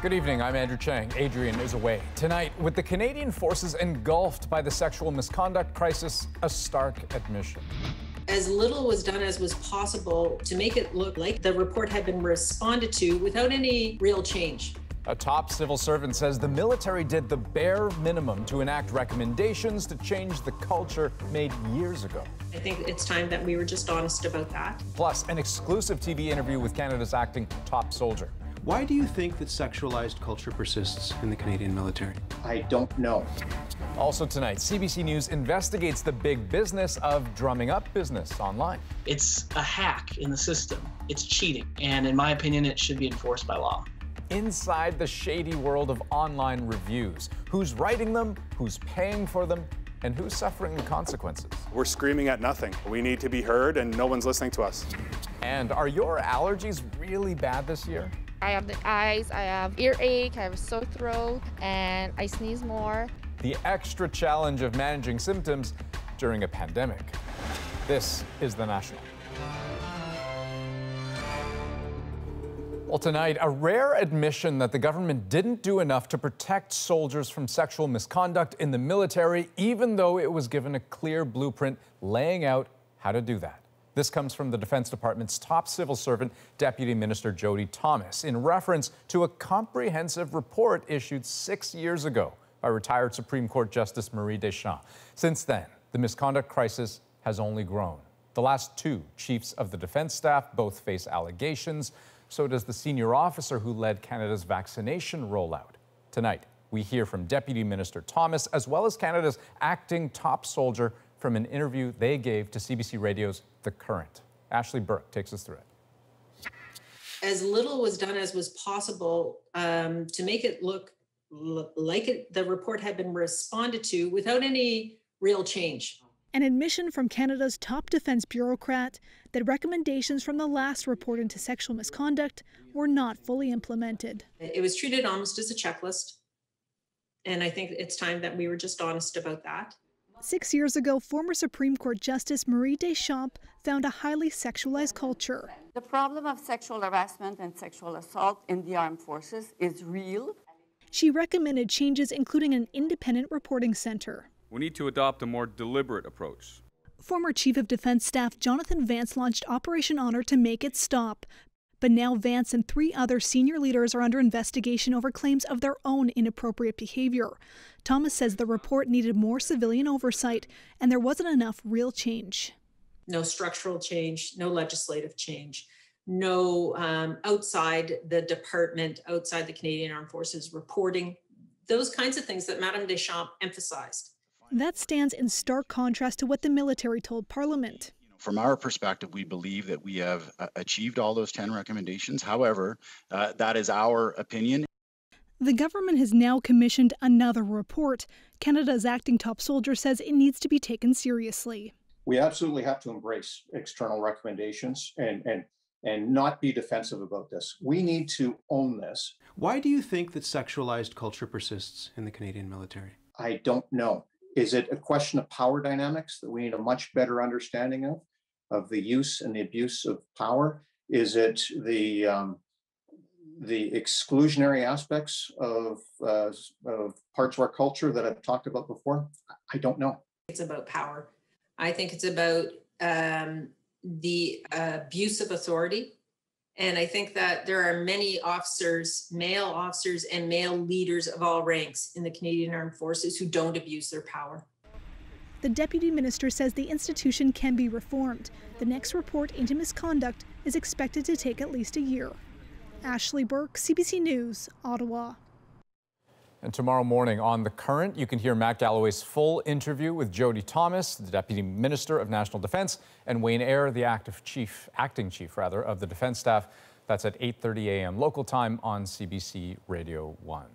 Good evening, I'm Andrew Chang. Adrian is away. Tonight, with the Canadian forces engulfed by the sexual misconduct crisis, a stark admission. As little was done as was possible to make it look like the report had been responded to without any real change. A top civil servant says the military did the bare minimum to enact recommendations to change the culture made years ago. I think it's time that we were just honest about that. Plus, an exclusive TV interview with Canada's acting top soldier. Why do you think that sexualized culture persists in the Canadian military? I don't know. Also tonight, CBC News investigates the big business of drumming up business online. It's a hack in the system. It's cheating. And in my opinion, it should be enforced by law. Inside the shady world of online reviews. Who's writing them, who's paying for them, and who's suffering the consequences? We're screaming at nothing. We need to be heard, and no one's listening to us. And are your allergies really bad this year? I have the eyes, I have earache, I have a sore throat, and I sneeze more. The extra challenge of managing symptoms during a pandemic. This is The National. Well, tonight, a rare admission that the government didn't do enough to protect soldiers from sexual misconduct in the military, even though it was given a clear blueprint laying out how to do that. This comes from the Defense Department's top civil servant, Deputy Minister Jody Thomas, in reference to a comprehensive report issued 6 years ago by retired Supreme Court Justice Marie Deschamps. Since then, the misconduct crisis has only grown. The last two chiefs of the defense staff both face allegations. So does the senior officer who led Canada's vaccination rollout. Tonight, we hear from Deputy Minister Thomas, as well as Canada's acting top soldier, from an interview they gave to CBC Radio's The Current. Ashley Burke takes us through it. As little was done as was possible to make it look like the report had been responded to without any real change. An admission from Canada's top defense bureaucrat that recommendations from the last report into sexual misconduct were not fully implemented. It was treated almost as a checklist, and I think it's time that we were just honest about that. 6 years ago, former Supreme Court Justice Marie Deschamps found a highly sexualized culture. The problem of sexual harassment and sexual assault in the armed forces is real. She recommended changes, including an independent reporting center. We need to adopt a more deliberate approach. Former Chief of Defense Staff Jonathan Vance launched Operation Honor to make it stop. But now Vance and 3 other senior leaders are under investigation over claims of their own inappropriate behavior. Thomas says the report needed more civilian oversight, and there wasn't enough real change. No structural change, no legislative change, no outside the department, outside the Canadian Armed Forces reporting, those kinds of things that Madame Deschamps emphasized. That stands in stark contrast to what the military told Parliament. From our perspective, we believe that we have achieved all those 10 recommendations. However, that is our opinion. The government has now commissioned another report. Canada's acting top soldier says it needs to be taken seriously. We absolutely have to embrace external recommendations and not be defensive about this. We need to own this. Why do you think that sexualized culture persists in the Canadian military? I don't know. Is it a question of power dynamics that we need a much better understanding of the use and the abuse of power? Is it the exclusionary aspects of parts of our culture that I've talked about before? I don't know. It's about power. I think it's about the abuse of authority. And I think that there are many officers, male officers and male leaders of all ranks in the Canadian Armed Forces who don't abuse their power. The Deputy Minister says the institution can be reformed. The next report into misconduct is expected to take at least a year. Ashley Burke, CBC News, Ottawa. And tomorrow morning on The Current, you can hear Matt Galloway's full interview with Jody Thomas, the Deputy Minister of National Defence, and Wayne Eyre, the acting chief of the Defence Staff. That's at 8:30 a.m. local time on CBC Radio 1.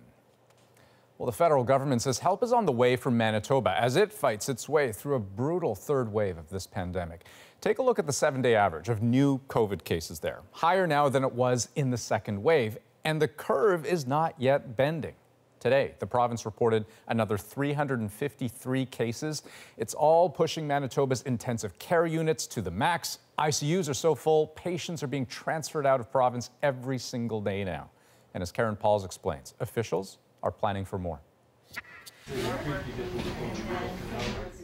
Well, the federal government says help is on the way for Manitoba as it fights its way through a brutal third wave of this pandemic. Take a look at the 7-day average of new COVID cases there. Higher now than it was in the second wave, and the curve is not yet bending. Today, the province reported another 353 cases. It's all pushing Manitoba's intensive care units to the max. ICUs are so full, patients are being transferred out of province every single day now. And as Karen Pauls explains, officials are planning for more.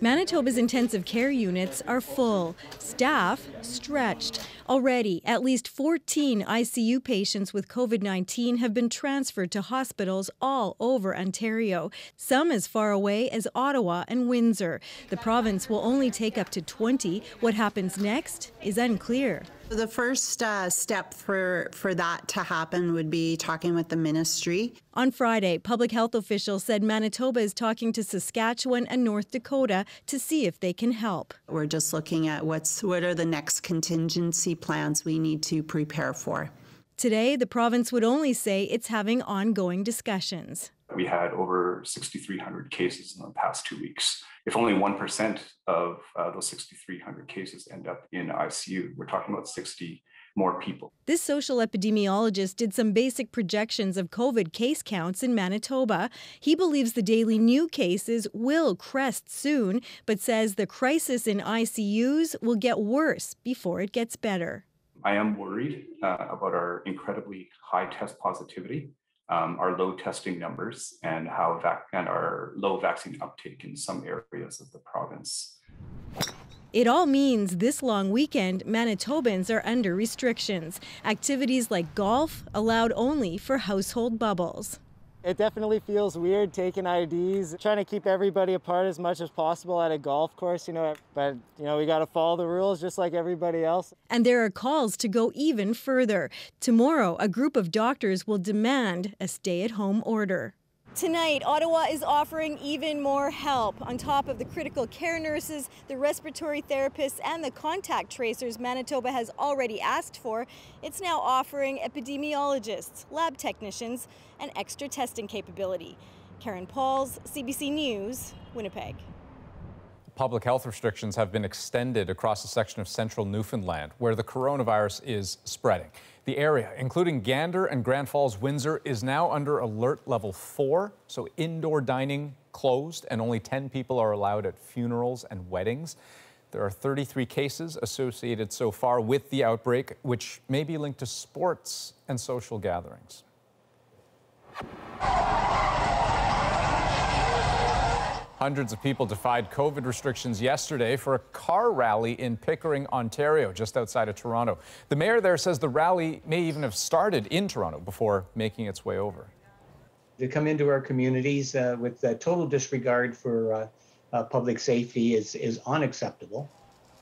Manitoba's intensive care units are full, staff stretched. Already, at least 14 ICU patients with COVID-19 have been transferred to hospitals all over Ontario, some as far away as Ottawa and Windsor. The province will only take up to 20. What happens next is unclear. The first step for that to happen would be talking with the ministry. On Friday, public health officials said Manitoba is talking to Saskatchewan and North Dakota to see if they can help. We're just looking at what are the next contingency plans we need to prepare for. Today, the province would only say it's having ongoing discussions. We had over 6,300 cases in the past 2 weeks. If only 1% of those 6,300 cases end up in ICU, we're talking about 60 more people. This social epidemiologist did some basic projections of COVID case counts in Manitoba. He believes the daily new cases will crest soon, but says the crisis in ICUs will get worse before it gets better. I am worried about our incredibly high test positivity, our low testing numbers, and our low vaccine uptake in some areas of the province. It all means this long weekend, Manitobans are under restrictions. Activities like golf allowed only for household bubbles. It definitely feels weird taking IDs, trying to keep everybody apart as much as possible at a golf course, but we got to follow the rules just like everybody else. And there are calls to go even further. Tomorrow, a group of doctors will demand a stay-at-home order. Tonight, Ottawa is offering even more help. On top of the critical care nurses, the respiratory therapists, and the contact tracers Manitoba has already asked for, it's now offering epidemiologists, lab technicians, and extra testing capability. Karen Pauls, CBC News, Winnipeg. Public health restrictions have been extended across a section of central Newfoundland where the coronavirus is spreading. The area, including Gander and Grand Falls, Windsor, is now under alert level 4, so indoor dining closed and only 10 people are allowed at funerals and weddings. There are 33 cases associated so far with the outbreak, which may be linked to sports and social gatherings. Hundreds of people defied COVID restrictions yesterday for a car rally in Pickering, Ontario, just outside of Toronto. The mayor there says the rally may even have started in Toronto before making its way over. To come into our communities with total disregard for public safety is unacceptable.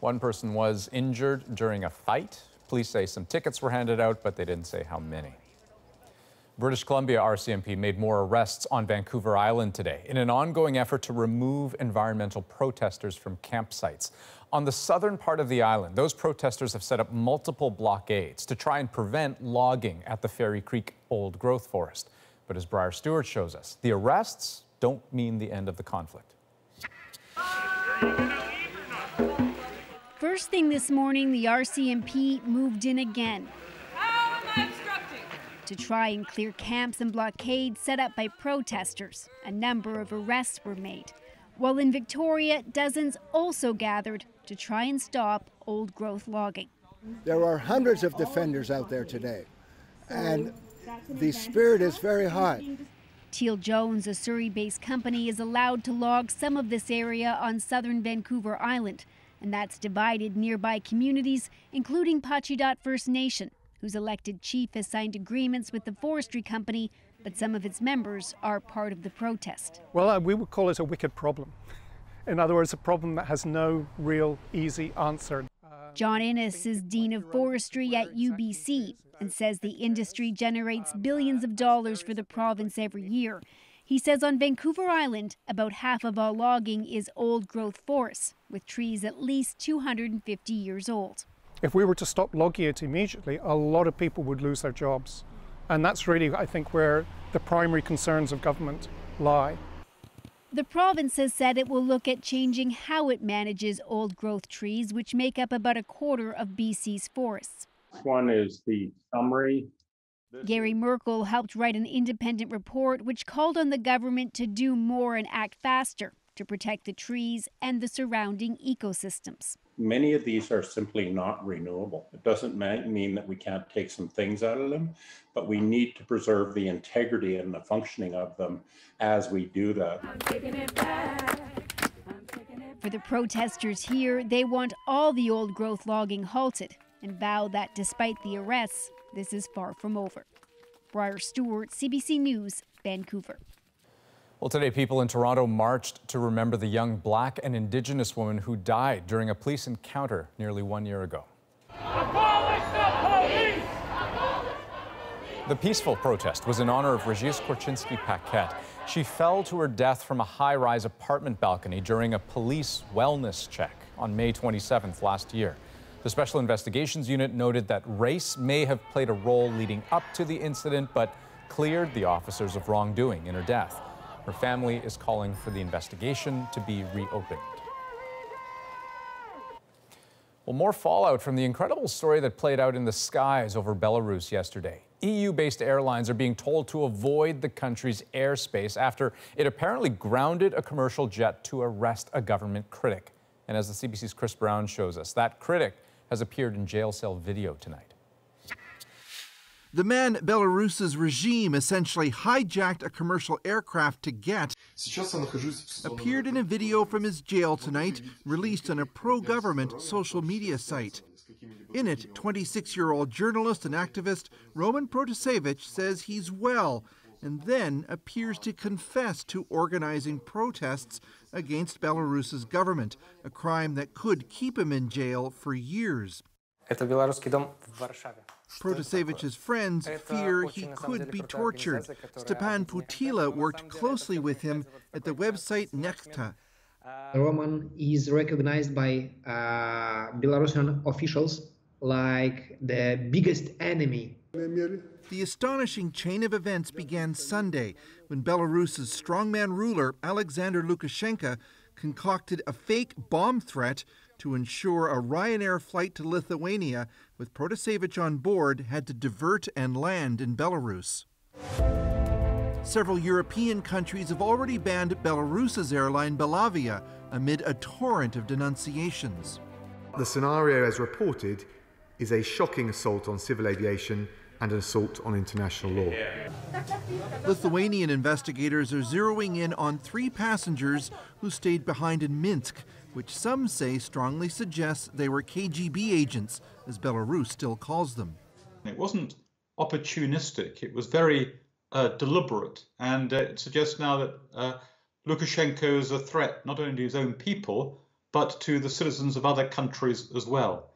One person was injured during a fight. Police say some tickets were handed out, but they didn't say how many. British Columbia RCMP made more arrests on Vancouver Island today in an ongoing effort to remove environmental protesters from campsites. On the southern part of the island, those protesters have set up multiple blockades to try and prevent logging at the Fairy Creek old growth forest. But as Briar Stewart shows us, the arrests don't mean the end of the conflict. First thing this morning, the RCMP moved in again to try and clear camps and blockades set up by protesters. A number of arrests were made. While in Victoria, dozens also gathered to try and stop old-growth logging. There are hundreds of defenders out there today, and the spirit is very high. Teal Jones, a Surrey-based company, is allowed to log some of this area on southern Vancouver Island, and that's divided nearby communities, including Pachidat First Nation, whose elected chief has signed agreements with the forestry company, but some of its members are part of the protest. Well, we would call it a wicked problem. In other words, a problem that has no real easy answer. John Innes is Dean of Forestry at UBC and says the industry generates billions of dollars for the province every year. He says on Vancouver Island, about half of all logging is old-growth forests, with trees at least 250 years old. If we were to stop logging it immediately, a lot of people would lose their jobs. And that's really, I think, where the primary concerns of government lie. The province has said it will look at changing how it manages old-growth trees, which make up about a quarter of BC's forests. This one is the summary. Gary Merkel helped write an independent report which called on the government to do more and act faster to protect the trees and the surrounding ecosystems. Many of these are simply not renewable. It doesn't mean that we can't take some things out of them, but we need to preserve the integrity and the functioning of them as we do that. For the protesters here, they want all the old growth logging halted and vow that despite the arrests, this is far from over. Briar Stewart, CBC News, Vancouver. Well, today people in Toronto marched to remember the young Black and Indigenous woman who died during a police encounter nearly 1 year ago. Abolish the police! The peaceful protest was in honor of Regis Korchinski-Paquet. She fell to her death from a high-rise apartment balcony during a police wellness check on May 27th last year. The Special Investigations Unit noted that race may have played a role leading up to the incident, but cleared the officers of wrongdoing in her death. Her family is calling for the investigation to be reopened. Well, more fallout from the incredible story that played out in the skies over Belarus yesterday. EU-based airlines are being told to avoid the country's airspace after it apparently grounded a commercial jet to arrest a government critic. And as the CBC's Chris Brown shows us, that critic has appeared in jail cell video tonight. The man Belarus's regime essentially hijacked a commercial aircraft to get appeared in a video from his jail tonight, released on a pro-government social media site. In it, 26-year-old journalist and activist Roman Protasevich says he's well, and then appears to confess to organizing protests against Belarus's government, a crime that could keep him in jail for years. Protasevich's friends fear he could be tortured. Stepan Putila worked closely with him at the website Nechta. Roman is recognized by Belarusian officials like the biggest enemy. The astonishing chain of events began Sunday when Belarus's strongman ruler Alexander Lukashenko concocted a fake bomb threat to ensure a Ryanair flight to Lithuania with Protasevich on board had to divert and land in Belarus. Several European countries have already banned Belarus's airline Belavia amid a torrent of denunciations. The scenario, as reported, is a shocking assault on civil aviation and an assault on international law. Lithuanian investigators are zeroing in on 3 passengers who stayed behind in Minsk, which some say strongly suggests they were KGB agents, as Belarus still calls them. It wasn't opportunistic, it was very deliberate, and it suggests now that Lukashenko is a threat not only to his own people, but to the citizens of other countries as well.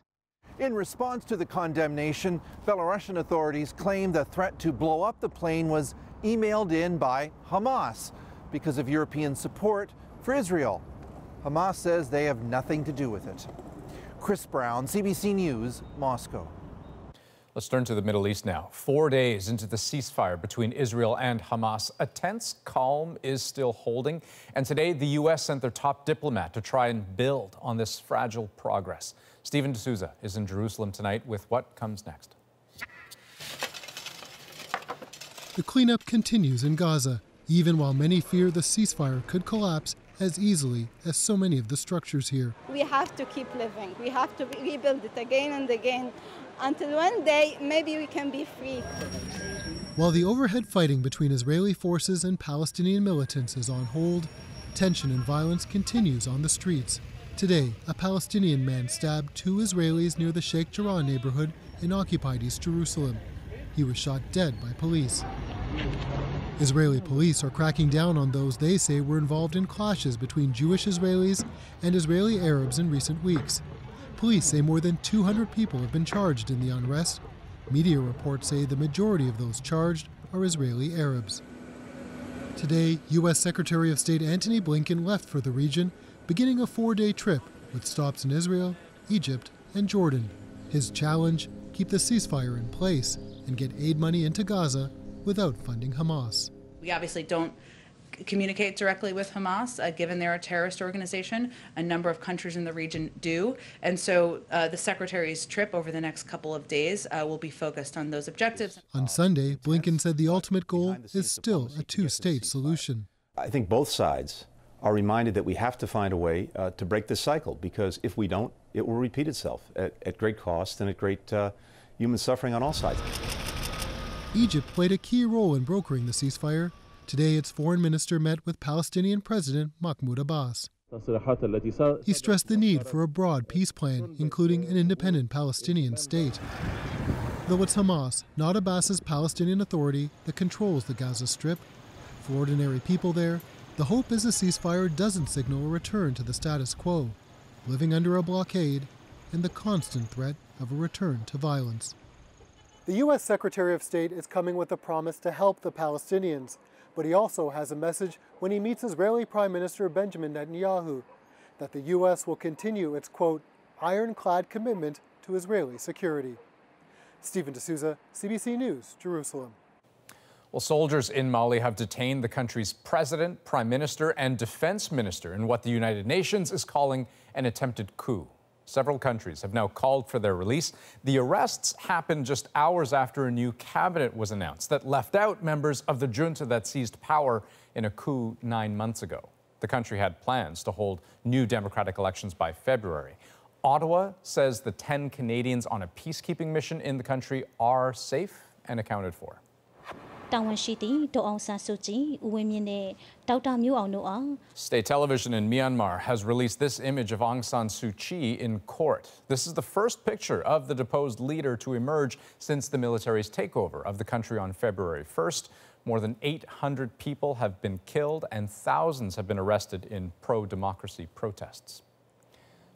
In response to the condemnation, Belarusian authorities claim the threat to blow up the plane was emailed in by Hamas because of European support for Israel. Hamas says they have nothing to do with it. Chris Brown, CBC News, Moscow. Let's turn to the Middle East now. 4 days into the ceasefire between Israel and Hamas, a tense calm is still holding. And today, the U.S. sent their top diplomat to try and build on this fragile progress. Stephen D'Souza is in Jerusalem tonight with what comes next. The cleanup continues in Gaza, even while many fear the ceasefire could collapse as easily as so many of the structures here. We have to keep living. We have to rebuild it again and again until one day maybe we can be free. While the overhead fighting between Israeli forces and Palestinian militants is on hold, tension and violence continues on the streets. Today, a Palestinian man stabbed 2 Israelis near the Sheikh Jarrah neighborhood in occupied East Jerusalem. He was shot dead by police. Israeli police are cracking down on those they say were involved in clashes between Jewish Israelis and Israeli Arabs in recent weeks. Police say more than 200 people have been charged in the unrest. Media reports say the majority of those charged are Israeli Arabs. Today, U.S. Secretary of State Antony Blinken left for the region, beginning a 4-day trip with stops in Israel, Egypt, and Jordan. His challenge, keep the ceasefire in place and get aid money into Gaza without funding Hamas. We obviously don't communicate directly with Hamas, given they're a terrorist organization. A number of countries in the region do. And so the Secretary's trip over the next couple of days will be focused on those objectives. On Sunday, Blinken said the ultimate goal is still a 2-state solution. I think both sides are reminded that we have to find a way to break this cycle, because if we don't, it will repeat itself at great cost and at great human suffering on all sides. Egypt played a key role in brokering the ceasefire. Today, its foreign minister met with Palestinian President Mahmoud Abbas. He stressed the need for a broad peace plan, including an independent Palestinian state. Though it's Hamas, not Abbas's Palestinian Authority, that controls the Gaza Strip. For ordinary people there, the hope is a ceasefire doesn't signal a return to the status quo, living under a blockade and the constant threat of a return to violence. The U.S. Secretary of State is coming with a promise to help the Palestinians, but he also has a message when he meets Israeli Prime Minister Benjamin Netanyahu, that the U.S. will continue its, quote, ironclad commitment to Israeli security. Stephen D'Souza, CBC News, Jerusalem. Well, soldiers in Mali have detained the country's president, prime minister, and defense minister in what the United Nations is calling an attempted coup. Several countries have now called for their release. The arrests happened just hours after a new cabinet was announced that left out members of the junta that seized power in a coup 9 months ago. The country had plans to hold new democratic elections by February. Ottawa says the 10 Canadians on a peacekeeping mission in the country are safe and accounted for. State television in Myanmar has released this image of Aung San Suu Kyi in court. This is the first picture of the deposed leader to emerge since the military's takeover of the country on February 1st. More than 800 people have been killed and thousands have been arrested in pro-democracy protests.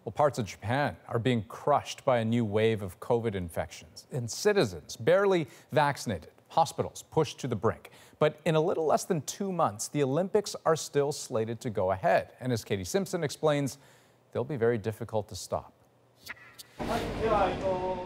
Well, parts of Japan are being crushed by a new wave of COVID infections, and citizens barely vaccinated. Hospitals pushed to the brink. But in a little less than 2 months, the Olympics are still slated to go ahead. And as Katie Simpson explains, they'll be very difficult to stop.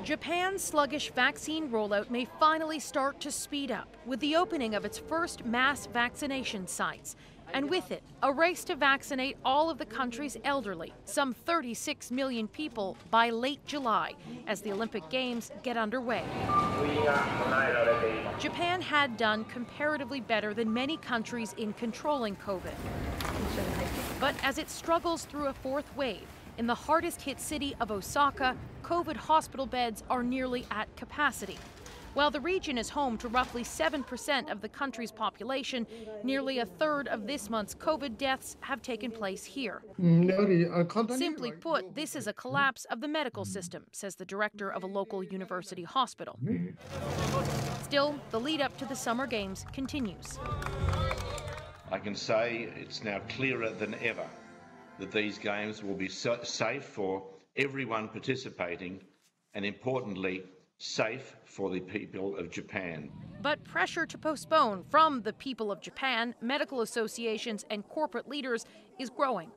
Japan's sluggish vaccine rollout may finally start to speed up with the opening of its first mass vaccination sites. And with it, a race to vaccinate all of the country's elderly, some 36 million people, by late July, as the Olympic Games get underway. Japan had done comparatively better than many countries in controlling COVID. But as it struggles through a fourth wave, in the hardest hit city of Osaka, COVID hospital beds are nearly at capacity. While the region is home to roughly 7% of the country's population, nearly a third of this month's COVID deaths have taken place here. Simply put, this is a collapse of the medical system, says the director of a local university hospital. Still, the lead up to the Summer Games continues. I can say it's now clearer than ever that these games will be safe for everyone participating and, importantly, safe for the people of Japan. But pressure to postpone from the people of Japan, medical associations, and corporate leaders is growing.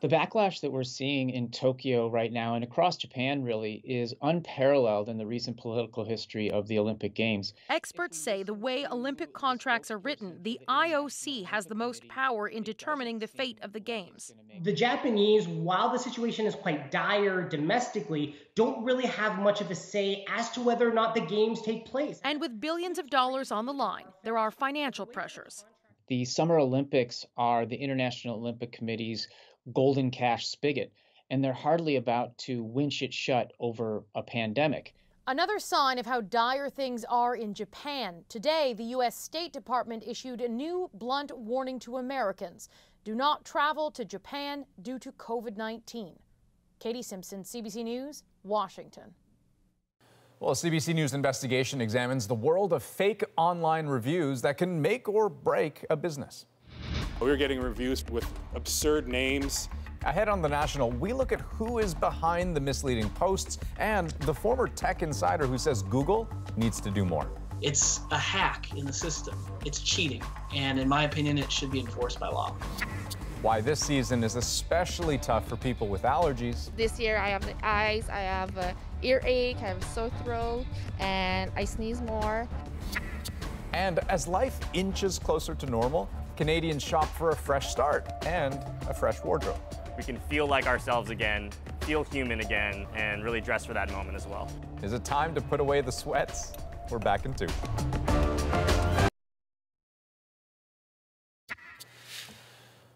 The backlash that we're seeing in Tokyo right now and across Japan really is unparalleled in the recent political history of the Olympic Games. Experts say the way Olympic contracts are written, the IOC has the most power in determining the fate of the Games. The Japanese, while the situation is quite dire domestically, don't really have much of a say as to whether or not the Games take place. And with billions of dollars on the line, there are financial pressures. The Summer Olympics are the International Olympic Committee's golden cash spigot, and they're hardly about to winch it shut over a pandemic. Another sign of how dire things are in Japan. Today, the U.S. State Department issued a new blunt warning to Americans. Do not travel to Japan due to COVID-19. Katie Simpson, CBC News, Washington. Well, a CBC News investigation examines the world of fake online reviews that can make or break a business. We're getting reviews with absurd names. Ahead on The National, we look at who is behind the misleading posts and the former tech insider who says Google needs to do more. It's a hack in the system. It's cheating. And in my opinion, it should be enforced by law. Why this season is especially tough for people with allergies. This year I have the eyes, I have earache, I have a sore throat, and I sneeze more. And as life inches closer to normal, Canadians shop for a fresh start and a fresh wardrobe. We can feel like ourselves again, feel human again, and really dress for that moment as well. Is it time to put away the sweats? We're back in 2.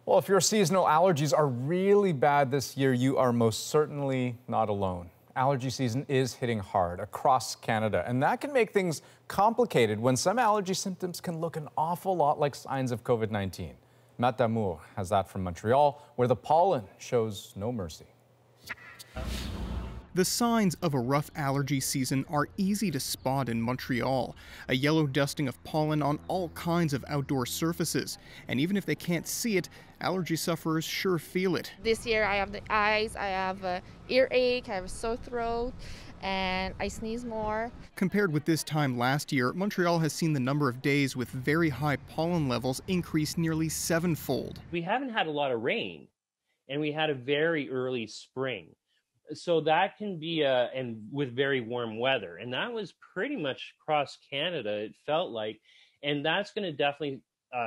Well, if your seasonal allergies are really bad this year, you are most certainly not alone. Allergy season is hitting hard across Canada, and that can make things complicated when some allergy symptoms can look an awful lot like signs of COVID-19. Matt Damour has that from Montreal, where the pollen shows no mercy. The signs of a rough allergy season are easy to spot in Montreal. A yellow dusting of pollen on all kinds of outdoor surfaces. And even if they can't see it, allergy sufferers sure feel it. This year I have the eyes, I have earache, I have a sore throat, and I sneeze more. Compared with this time last year, Montreal has seen the number of days with very high pollen levels increase nearly 7-fold. We haven't had a lot of rain, and we had a very early spring. So that can be and with very warm weather, and that was pretty much across Canada, it felt like, and that's going to definitely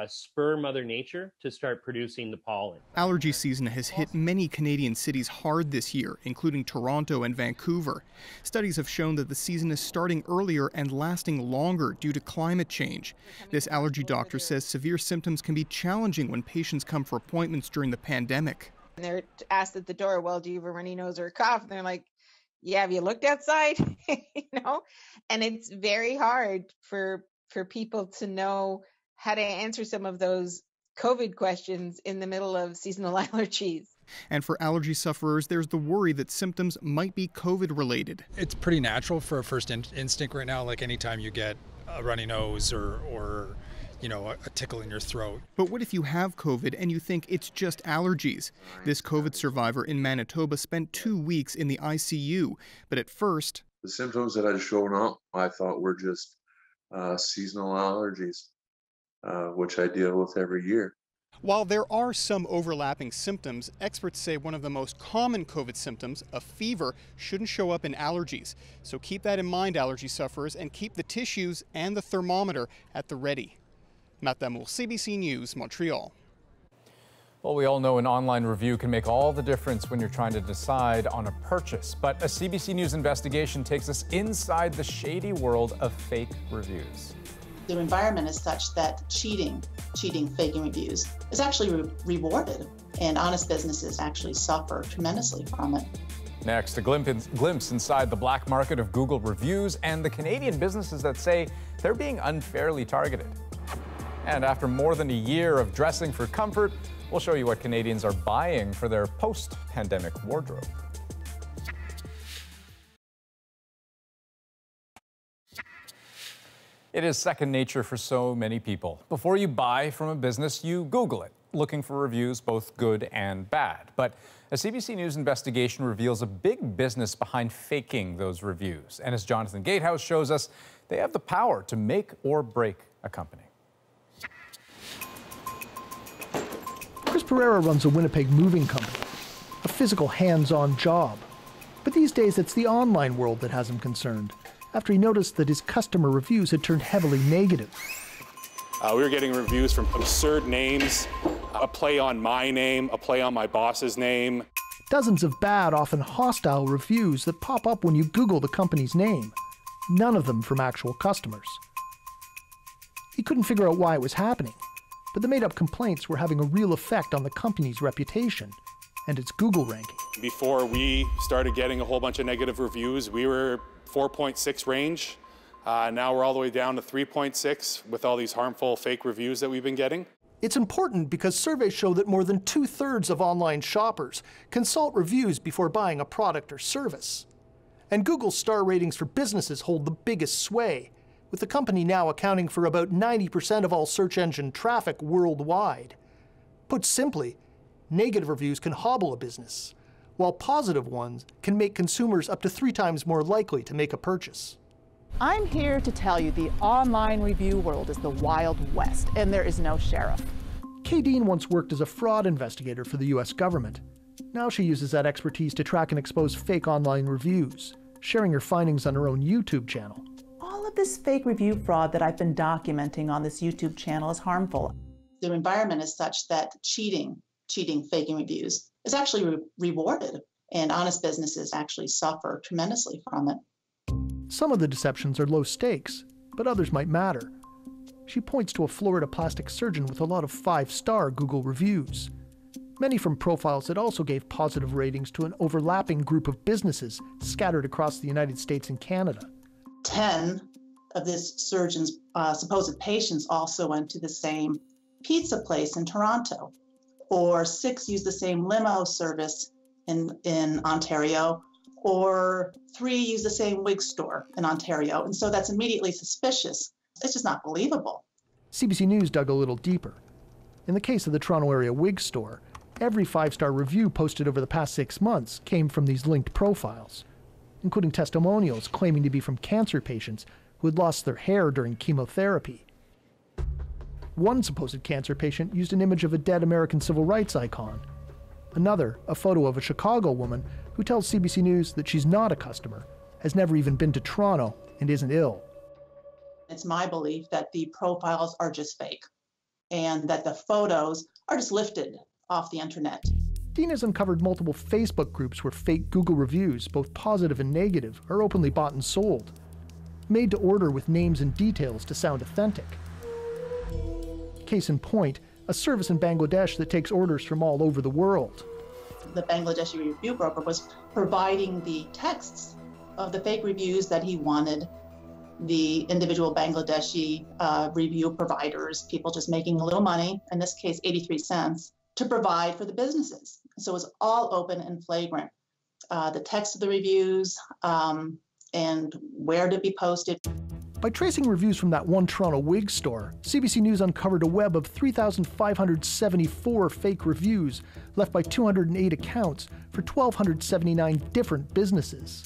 spur Mother Nature to start producing the pollen. Allergy season has hit many Canadian cities hard this year, including Toronto and Vancouver. Studies have shown that the season is starting earlier and lasting longer due to climate change. This allergy doctor says severe symptoms can be challenging when patients come for appointments during the pandemic. And they're asked at the door, well, do you have a runny nose or a cough? And they're like, yeah, have you looked outside? And it's very hard for people to know how to answer some of those COVID questions in the middle of seasonal allergies. And for allergy sufferers, there's the worry that symptoms might be COVID related. It's pretty natural for a first instinct right now, like anytime you get a runny nose or a tickle in your throat. But what if you have COVID and you think it's just allergies? This COVID survivor in Manitoba spent 2 weeks in the ICU, but at first... the symptoms that had shown up, I thought were just seasonal allergies, which I deal with every year. While there are some overlapping symptoms, experts say one of the most common COVID symptoms, a fever, shouldn't show up in allergies. So keep that in mind, allergy sufferers, and keep the tissues and the thermometer at the ready. Matt Damour, CBC News, Montreal. Well, we all know an online review can make all the difference when you're trying to decide on a purchase. But a CBC News investigation takes us inside the shady world of fake reviews. The environment is such that cheating, faking reviews is actually rewarded, and honest businesses actually suffer tremendously from it. Next, a glimpse inside the black market of Google reviews and the Canadian businesses that say they're being unfairly targeted. And after more than a year of dressing for comfort, we'll show you what Canadians are buying for their post-pandemic wardrobe. It is second nature for so many people. Before you buy from a business, you Google it, looking for reviews both good and bad. But a CBC News investigation reveals a big business behind faking those reviews. And as Jonathan Gatehouse shows us, they have the power to make or break a company. Chris Pereira runs a Winnipeg moving company, a physical hands-on job. But these days it's the online world that has him concerned, after he noticed that his customer reviews had turned heavily negative. We were getting reviews from absurd names, a play on my name, a play on my boss's name. Dozens of bad, often hostile reviews that pop up when you Google the company's name. None of them from actual customers. He couldn't figure out why it was happening, but the made-up complaints were having a real effect on the company's reputation and its Google ranking. Before we started getting a whole bunch of negative reviews, we were 4.6 range. Now we're all the way down to 3.6 with all these harmful fake reviews that we've been getting. It's important because surveys show that more than 2/3 of online shoppers consult reviews before buying a product or service. And Google's star ratings for businesses hold the biggest sway, with the company now accounting for about 90% of all search engine traffic worldwide. Put simply, negative reviews can hobble a business, while positive ones can make consumers up to 3 times more likely to make a purchase. I'm here to tell you the online review world is the Wild West, and there is no sheriff. Kay Dean once worked as a fraud investigator for the US government. Now she uses that expertise to track and expose fake online reviews, sharing her findings on her own YouTube channel. All of this fake review fraud that I've been documenting on this YouTube channel is harmful. The environment is such that cheating, faking reviews is actually rewarded, and honest businesses actually suffer tremendously from it. Some of the deceptions are low stakes, but others might matter. She points to a Florida plastic surgeon with a lot of 5-star Google reviews. many from profiles that also gave positive ratings to an overlapping group of businesses scattered across the United States and Canada. 10 of this surgeon's supposed patients also went to the same pizza place in Toronto, or 6 used the same limo service in Ontario, or 3 used the same wig store in Ontario. And so that's immediately suspicious. It's just not believable. CBC News dug a little deeper. In the case of the Toronto area wig store, every 5-star review posted over the past 6 months came from these linked profiles, including testimonials claiming to be from cancer patients who had lost their hair during chemotherapy. One supposed cancer patient used an image of a dead American civil rights icon. Another, a photo of a Chicago woman who tells CBC News that she's not a customer, has never even been to Toronto, and isn't ill. It's my belief that the profiles are just fake and that the photos are just lifted off the internet. Dean has uncovered multiple Facebook groups where fake Google reviews, both positive and negative, are openly bought and sold, made to order with names and details to sound authentic. Case in point, a service in Bangladesh that takes orders from all over the world. The Bangladeshi review broker was providing the texts of the fake reviews that he wanted the individual Bangladeshi review providers, people just making a little money, in this case 83 cents, to provide for the businesses. So it was all open and flagrant. The text of the reviews and where to be posted. By tracing reviews from that one Toronto wig store, CBC News uncovered a web of 3,574 fake reviews left by 208 accounts for 1,279 different businesses.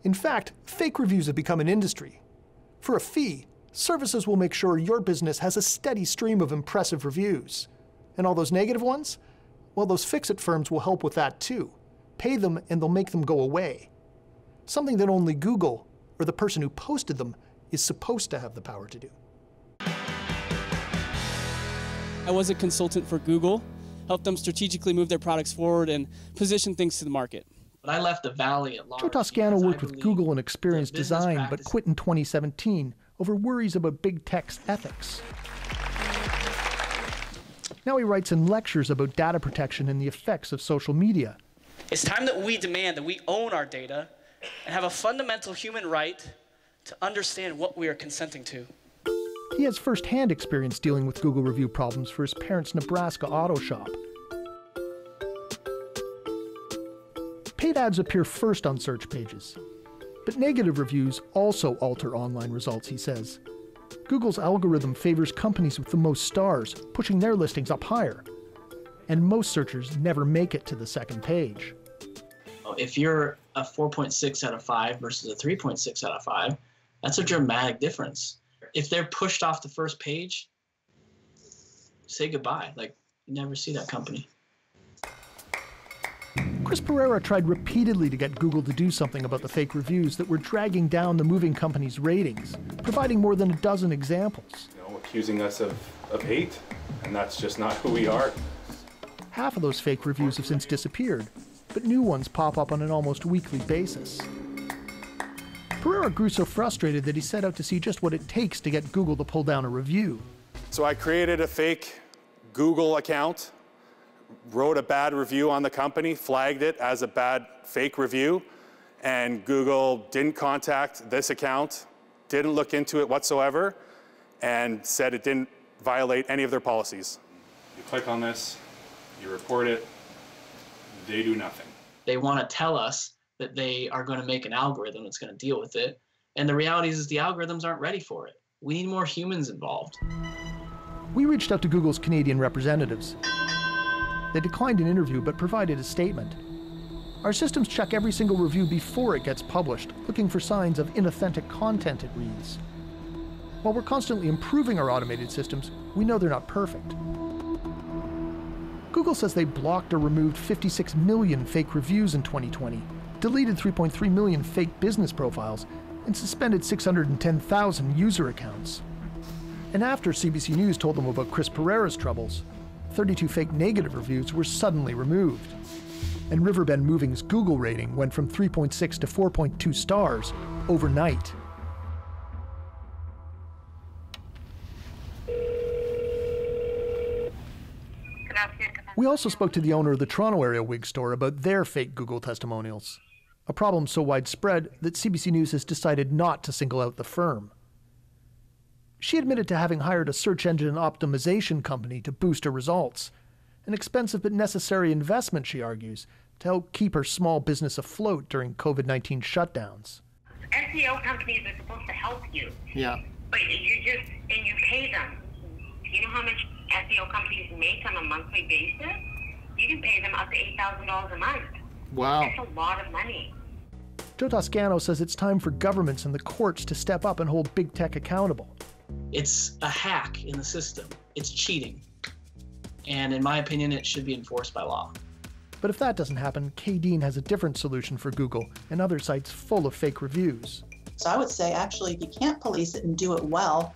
In fact, fake reviews have become an industry. For a fee, services will make sure your business has a steady stream of impressive reviews. And all those negative ones? Well, those fix-it firms will help with that too. Pay them and they'll make them go away. Something that only Google, or the person who posted them, is supposed to have the power to do. I was a consultant for Google, helped them strategically move their products forward and position things to the market. But I left the Valley at large. Joe Toscano worked with Google in experience design, but quit in 2017 over worries about big tech's ethics. Now he writes and lectures about data protection and the effects of social media. It's time that we demand that we own our data and have a fundamental human right to understand what we are consenting to. He has first-hand experience dealing with Google review problems for his parents' Nebraska auto shop. Paid ads appear first on search pages, but negative reviews also alter online results, he says. Google's algorithm favors companies with the most stars, pushing their listings up higher, and most searchers never make it to the second page. If you're a 4.6 out of 5 versus a 3.6 out of 5, that's a dramatic difference. If they're pushed off the first page, say goodbye. Like, you never see that company. Chris Pereira tried repeatedly to get Google to do something about the fake reviews that were dragging down the moving company's ratings, providing more than a dozen examples. Accusing us of hate, and that's just not who we are. Half of those fake reviews have since disappeared, but new ones pop up on an almost weekly basis. Pereira grew so frustrated that he set out to see just what it takes to get Google to pull down a review. So I created a fake Google account, wrote a bad review on the company, flagged it as a bad fake review, and Google didn't contact this account, didn't look into it whatsoever, and said it didn't violate any of their policies. You click on this, you report it, they do nothing. They want to tell us that they are going to make an algorithm that's going to deal with it, and the reality is the algorithms aren't ready for it. We need more humans involved. We reached out to Google's Canadian representatives. They declined an interview but provided a statement. Our systems check every single review before it gets published, looking for signs of inauthentic content, it reads. While we're constantly improving our automated systems, we know they're not perfect. Google says they blocked or removed 56 million fake reviews in 2020, deleted 3.3 million fake business profiles, and suspended 610,000 user accounts. And after CBC News told them about Chris Pereira's troubles, 32 fake negative reviews were suddenly removed. And Riverbend Moving's Google rating went from 3.6 to 4.2 stars overnight. We also spoke to the owner of the Toronto area wig store about their fake Google testimonials, a problem so widespread that CBC News has decided not to single out the firm. She admitted to having hired a search engine optimization company to boost her results, an expensive but necessary investment, she argues, to help keep her small business afloat during COVID-19 shutdowns. SEO companies are supposed to help you. Yeah. But you pay them. Do you know how much SEO companies make on a monthly basis? You can pay them up to $8,000 a month. Wow. That's a lot of money. Joe Toscano says it's time for governments and the courts to step up and hold big tech accountable. It's a hack in the system. It's cheating. And in my opinion, it should be enforced by law. But if that doesn't happen, Kay Dean has a different solution for Google and other sites full of fake reviews. So I would say, actually, if you can't police it and do it well,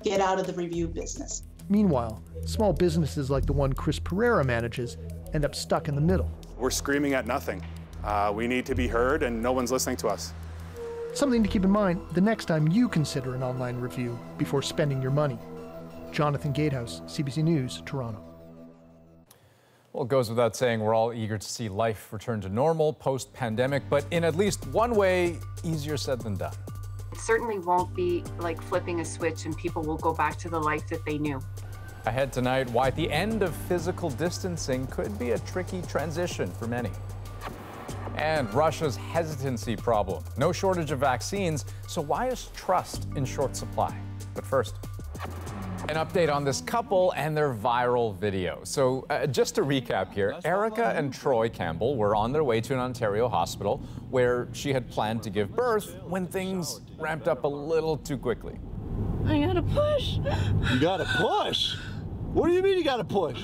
get out of the review business. Meanwhile, small businesses like the one Chris Pereira manages end up stuck in the middle. We're screaming at nothing. We need to be heard, and no one's listening to us. Something to keep in mind the next time you consider an online review before spending your money. Jonathan Gatehouse, CBC News, Toronto. Well, it goes without saying we're all eager to see life return to normal post-pandemic, but in at least one way, easier said than done. It certainly won't be like flipping a switch and people will go back to the life that they knew. Ahead tonight, why the end of physical distancing could be a tricky transition for many. And Russia's hesitancy problem. No shortage of vaccines, so why is trust in short supply? But first, an update on this couple and their viral video. So just to recap here, Erica and Troy Campbell were on their way to an Ontario hospital where she had planned to give birth when things ramped up a little too quickly. I gotta push. You gotta push? What do you mean you gotta push?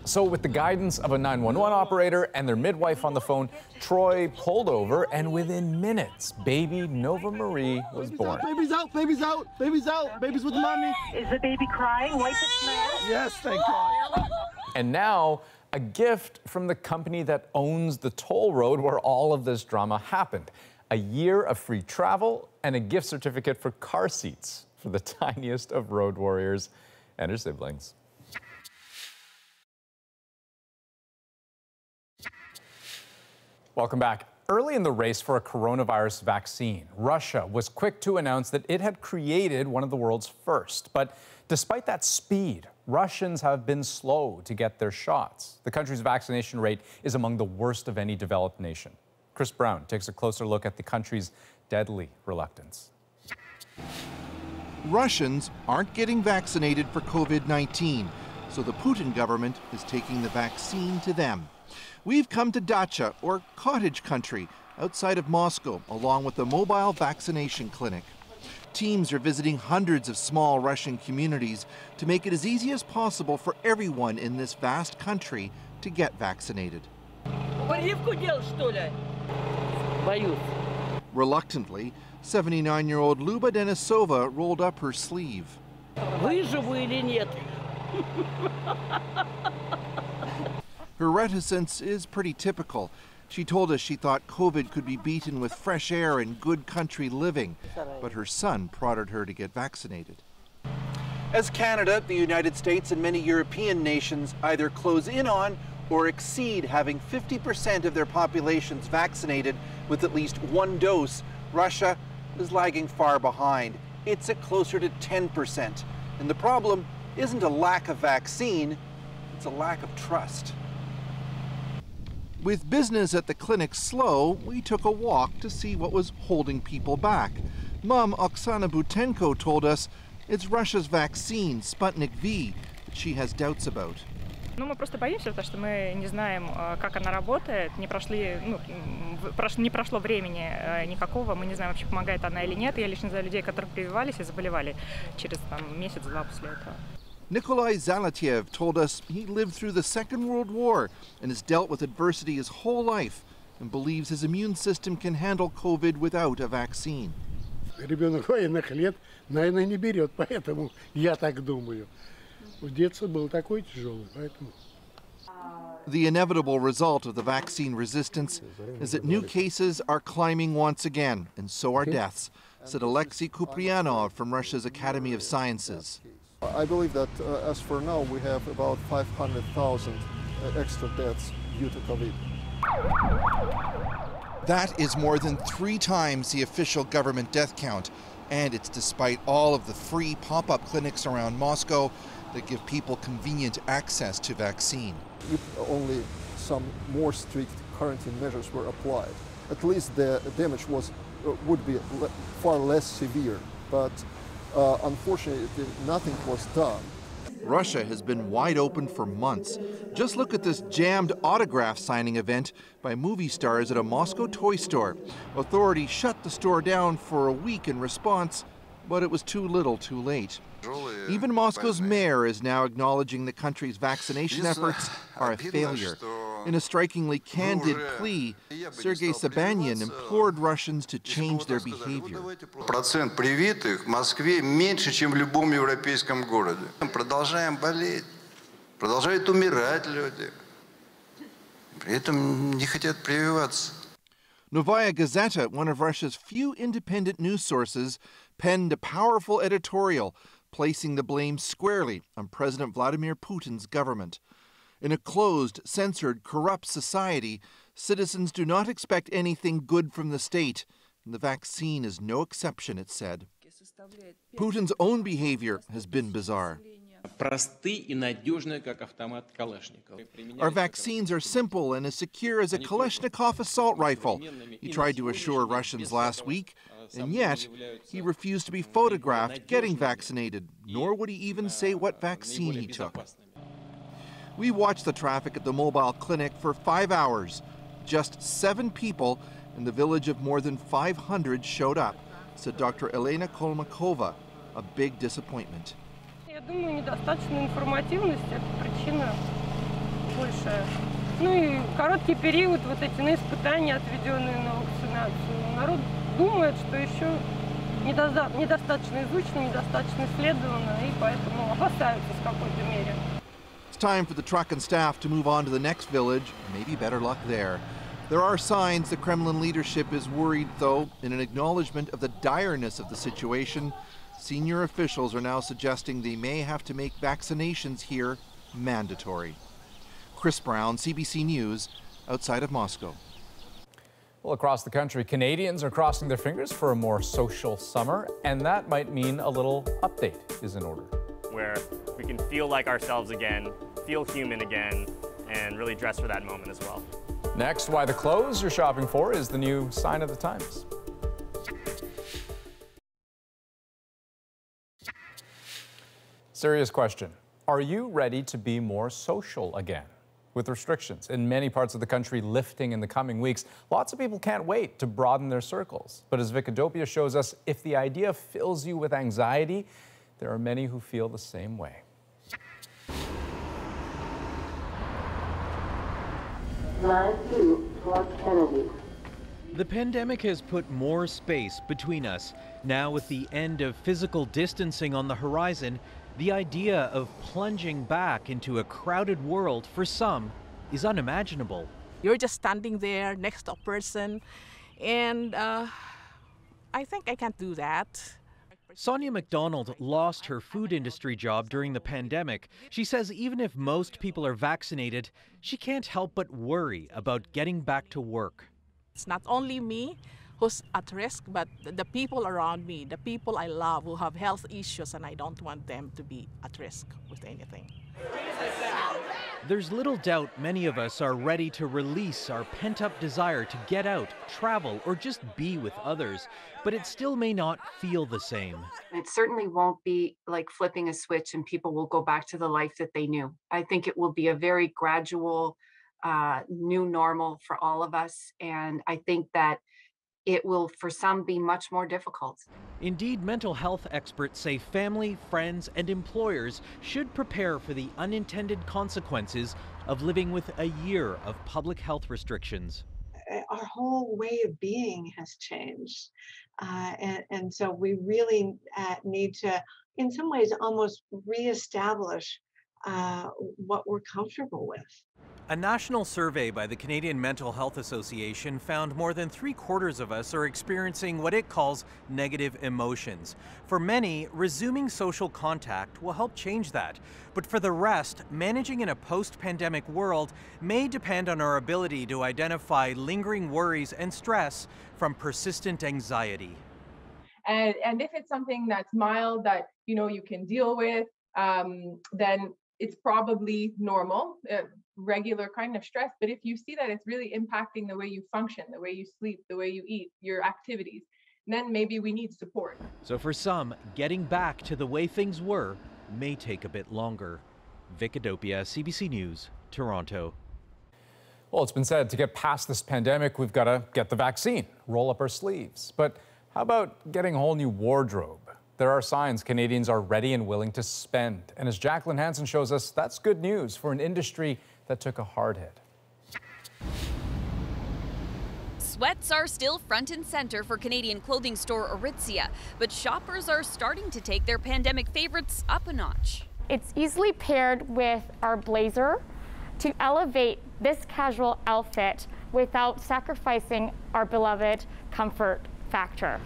So with the guidance of a 911 operator and their midwife on the phone, Troy pulled over, and within minutes, baby Nova Marie was born. Baby's out, baby's out, baby's out, baby's with mommy. Is the baby crying? Wipe its mouth. Yes, thank God. And now, a gift from the company that owns the toll road where all of this drama happened. A year of free travel and a gift certificate for car seats for the tiniest of road warriors and her siblings. Welcome back. Early in the race for a coronavirus vaccine, Russia was quick to announce that it had created one of the world's first. But despite that speed, Russians have been slow to get their shots. The country's vaccination rate is among the worst of any developed nation. Chris Brown takes a closer look at the country's deadly reluctance. Russians aren't getting vaccinated for COVID-19, so the Putin government is taking the vaccine to them. We've come to Dacha, or cottage country, outside of Moscow, along with a mobile vaccination clinic. Teams are visiting hundreds of small Russian communities to make it as easy as possible for everyone in this vast country to get vaccinated. Reluctantly, 79-year-old Luba Denisova rolled up her sleeve. Her reticence is pretty typical. She told us she thought COVID could be beaten with fresh air and good country living, but her son prodded her to get vaccinated. As Canada, the United States, and many European nations either close in on or exceed having 50% of their populations vaccinated with at least one dose, Russia is lagging far behind. It's at closer to 10%. And the problem isn't a lack of vaccine, it's a lack of trust. With business at the clinic slow, we took a walk to see what was holding people back. Mom Oksana Butenko told us it's Russia's vaccine, Sputnik V, that she has doubts about. Мы просто боимся, потому что мы не знаем, как она работает, не прошло времени никакого, мы не знаем, вообще помогает она или нет. Я лично знаю людей, которые прививались и заболевали через месяц-два после этого. Nikolai Zalatyev told us he lived through the Second World War and has dealt with adversity his whole life and believes his immune system can handle COVID without a vaccine. Ребенок военных лет, наверное, не берет, поэтому я так думаю. В детстве был такой тяжелый, поэтому. The inevitable result of the vaccine resistance is that new cases are climbing once again, and so are deaths, said Alexei Kuprianov from Russia's Academy of Sciences. I believe that as for now, we have about 500,000 extra deaths due to COVID. That is more than 3 times the official government death count, and it's despite all of the free pop-up clinics around Moscow that give people convenient access to vaccine. If only some more strict quarantine measures were applied, at least the damage would be far less severe. But unfortunately, nothing was done. Russia has been wide open for months. Just look at this jammed autograph signing event by movie stars at a Moscow toy store. Authorities shut the store down for a week in response, but it was too little too late. Even Moscow's mayor is now acknowledging the country's vaccination efforts are a failure. In a strikingly candid plea, Sergei Sobyanin implored Russians to change their behavior. Процент привитых в Москве меньше, чем в любом европейском городе. Продолжаем болеть, продолжают умирать люди. При этом не хотят прививаться. Novaya Gazeta, one of Russia's few independent news sources, penned a powerful editorial placing the blame squarely on President Vladimir Putin's government. In a closed, censored, corrupt society, citizens do not expect anything good from the state, and the vaccine is no exception, it said. Putin's own behavior has been bizarre. Our vaccines are simple and as secure as a Kalashnikov assault rifle, he tried to assure Russians last week, and yet he refused to be photographed getting vaccinated, nor would he even say what vaccine he took. We watched the traffic at the mobile clinic for 5 hours. Just 7 people in the village of more than 500 showed up, said Dr. Elena Kolmakova, a big disappointment. Я думаю, недостаточно информативности, это причина большая. Ну и короткий период, вот эти испытания, отведенные на вакцинацию. Народ думает, что еще недостаточно изучено, недостаточно исследовано, и поэтому опасаются в какой-то мере. It's time for the truck and staff to move on to the next village. Maybe better luck there. There are signs the Kremlin leadership is worried, though. In an acknowledgement of the direness of the situation, senior officials are now suggesting they may have to make vaccinations here mandatory. Chris Brown, CBC News, outside of Moscow. Well, across the country, Canadians are crossing their fingers for a more social summer, and that might mean a little update is in order. Where we can feel like ourselves again, feel human again, and really dress for that moment as well. Next, why the clothes you're shopping for is the new sign of the times. Serious question. Are you ready to be more social again? With restrictions in many parts of the country lifting in the coming weeks, lots of people can't wait to broaden their circles. But as Vicadopia shows us, if the idea fills you with anxiety, there are many who feel the same way. The pandemic has put more space between us. Now, with the end of physical distancing on the horizon, the idea of plunging back into a crowded world for some is unimaginable. You're just standing there next to a person, and I think I can't do that. Sonia McDonald lost her food industry job during the pandemic. She says even if most people are vaccinated, she can't help but worry about getting back to work. It's not only me who's at risk, but the people around me, the people I love who have health issues, and I don't want them to be at risk with anything. There's little doubt many of us are ready to release our pent-up desire to get out, travel, or just be with others, but it still may not feel the same. It certainly won't be like flipping a switch and people will go back to the life that they knew. I think it will be a very gradual new normal for all of us, and I think that it will, for some, be much more difficult. Indeed, mental health experts say family, friends, and employers should prepare for the unintended consequences of living with a year of public health restrictions. Our whole way of being has changed. And so we really need to, in some ways, almost reestablish what we're comfortable with. A national survey by the Canadian Mental Health Association found more than 3/4 of us are experiencing what it calls negative emotions. For many, resuming social contact will help change that. But for the rest, managing in a post-pandemic world may depend on our ability to identify lingering worries and stress from persistent anxiety. And if it's something that's mild that you can deal with, then it's probably normal, regular kind of stress. But if you see that it's really impacting the way you function, the way you sleep, the way you eat, your activities, then maybe we need support. So for some, getting back to the way things were may take a bit longer. Vic Adopia, CBC News, Toronto. Well, it's been said to get past this pandemic, we've got to get the vaccine, roll up our sleeves. But how about getting a whole new wardrobe? There are signs Canadians are ready and willing to spend. And as Jacqueline Hansen shows us, that's good news for an industry that took a hard hit. Sweats are still front and center for Canadian clothing store Aritzia, but shoppers are starting to take their pandemic favorites up a notch. It's easily paired with our blazer to elevate this casual outfit without sacrificing our beloved comfort factor.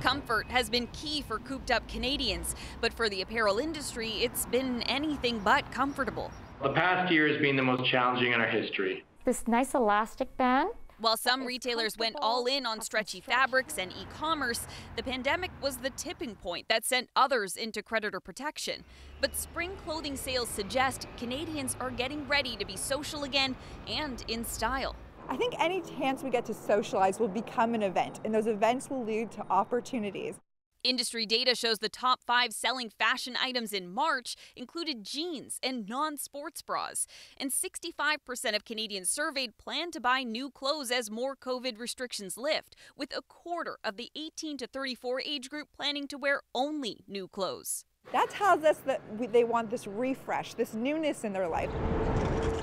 Comfort has been key for cooped-up Canadians, but for the apparel industry, it's been anything but comfortable. The past year has been the most challenging in our history. This nice elastic band. While some retailers went all in on stretchy fabrics and e-commerce, the pandemic was the tipping point that sent others into creditor protection. But spring clothing sales suggest Canadians are getting ready to be social again and in style. I think any chance we get to socialize will become an event, and those events will lead to opportunities. Industry data shows the top 5 selling fashion items in March included jeans and non-sports bras. And 65% of Canadians surveyed plan to buy new clothes as more COVID restrictions lift, with a quarter of the 18 to 34 age group planning to wear only new clothes. That tells us that they want this refresh, this newness in their life.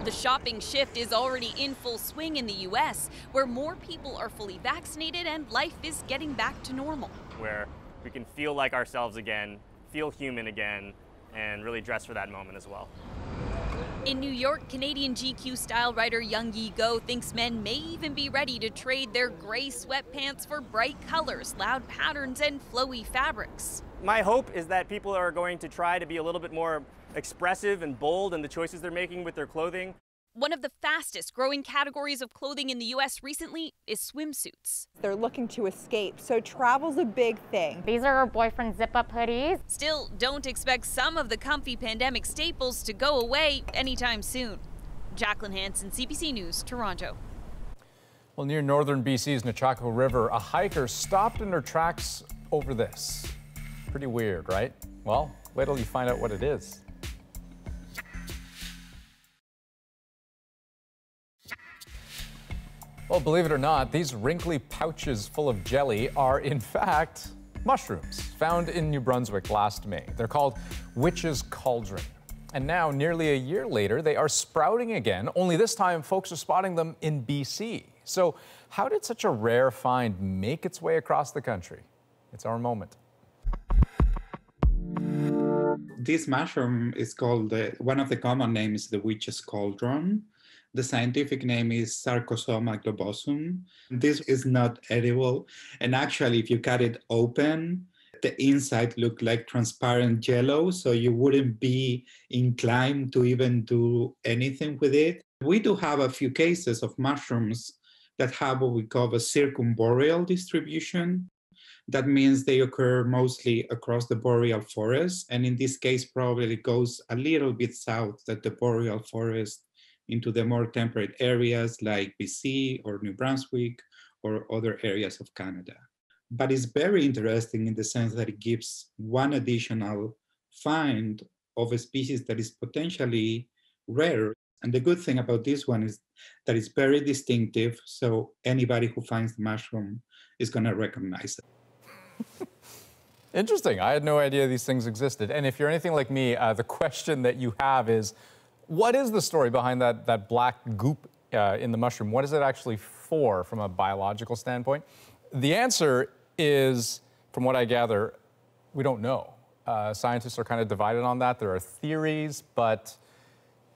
The shopping shift is already in full swing in the U.S., where more people are fully vaccinated and life is getting back to normal. Where we can feel like ourselves again, feel human again, and really dress for that moment as well. In New York, Canadian GQ style writer Young-Yi Go thinks men may even be ready to trade their gray sweatpants for bright colors, loud patterns, and flowy fabrics. My hope is that people are going to try to be a little bit more expressive and bold in the choices they're making with their clothing. One of the fastest growing categories of clothing in the U.S. recently is swimsuits. They're looking to escape, so travel's a big thing. These are our boyfriend zip-up hoodies. Still, don't expect some of the comfy pandemic staples to go away anytime soon. Jacqueline Hansen, CBC News, Toronto. Well, near northern BC's Nechako River, a hiker stopped in her tracks over this. Pretty weird, right? Well, wait till you find out what it is. Well, believe it or not, these wrinkly pouches full of jelly are, in fact, mushrooms found in New Brunswick last May. They're called witch's cauldron. And now, nearly a year later, they are sprouting again, only this time folks are spotting them in BC. So how did such a rare find make its way across the country? It's our moment. This mushroom is called, one of the common names, the witch's cauldron. The scientific name is Sarcosoma globosum. This is not edible. And actually, if you cut it open, the inside look like transparent jello, so you wouldn't be inclined to even do anything with it. We do have a few cases of mushrooms that have what we call a circumboreal distribution. That means they occur mostly across the boreal forest. And in this case, probably it goes a little bit south of the boreal forest into the more temperate areas like BC or New Brunswick or other areas of Canada. But it's very interesting in the sense that it gives one additional find of a species that is potentially rare. And the good thing about this one is that it's very distinctive, so anybody who finds the mushroom is going to recognize it. Interesting. I had no idea these things existed. And if you're anything like me, the question that you have is, what is the story behind that black goop in the mushroom? What is it actually for from a biological standpoint? The answer is, from what I gather, we don't know. Scientists are kind of divided on that. There are theories, but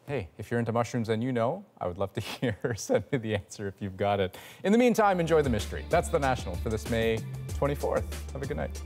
hey, if you're into mushrooms and you know, I would love to hear. Send me the answer if you've got it. In the meantime, enjoy the mystery. That's The National for this May 24th. Have a good night.